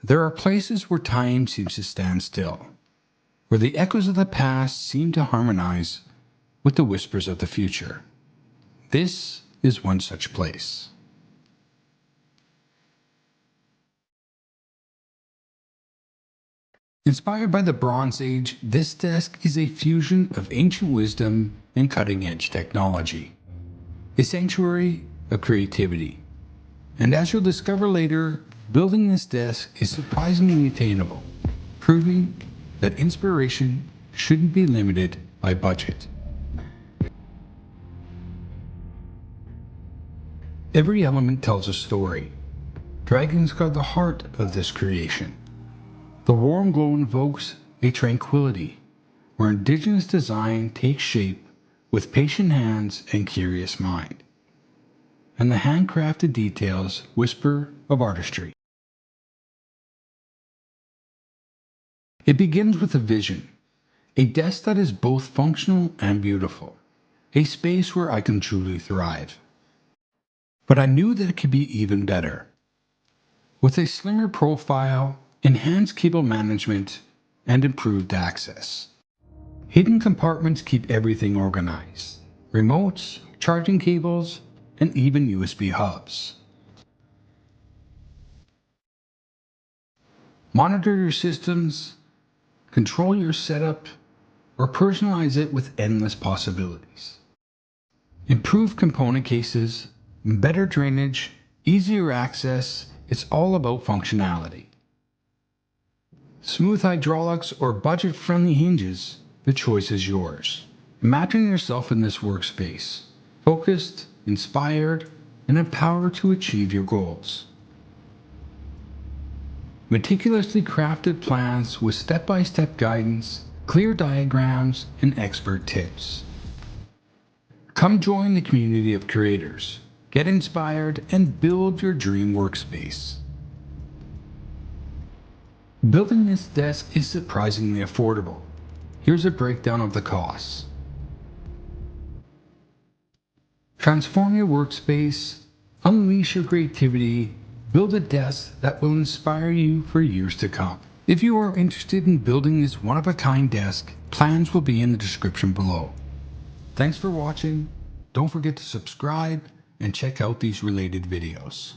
There are places where time seems to stand still, where the echoes of the past seem to harmonize with the whispers of the future. This is one such place. Inspired by the Bronze Age, this desk is a fusion of ancient wisdom and cutting-edge technology, a sanctuary of creativity. And as you'll discover later, building this desk is surprisingly attainable, proving that inspiration shouldn't be limited by budget. Every element tells a story. Dragons guard the heart of this creation. The warm glow invokes a tranquility where indigenous design takes shape with patient hands and curious mind. And the handcrafted details whisper of artistry. It begins with a vision, a desk that is both functional and beautiful, a space where I can truly thrive. But I knew that it could be even better. With a slimmer profile, enhanced cable management, and improved access. Hidden compartments keep everything organized. Remotes, charging cables, and even USB hubs. Monitor your systems, control your setup, or personalize it with endless possibilities. Improved component cases, better drainage, easier access, it's all about functionality. Smooth hydraulics or budget-friendly hinges, the choice is yours. Imagine yourself in this workspace, focused, inspired, and empowered to achieve your goals. Meticulously crafted plans with step-by-step guidance, clear diagrams, and expert tips. Come join the community of creators. Get inspired and build your dream workspace. Building this desk is surprisingly affordable. Here's a breakdown of the costs. Transform your workspace, unleash your creativity, build a desk that will inspire you for years to come. If you are interested in building this one-of-a-kind desk, plans will be in the description below. Thanks for watching. Don't forget to subscribe and check out these related videos.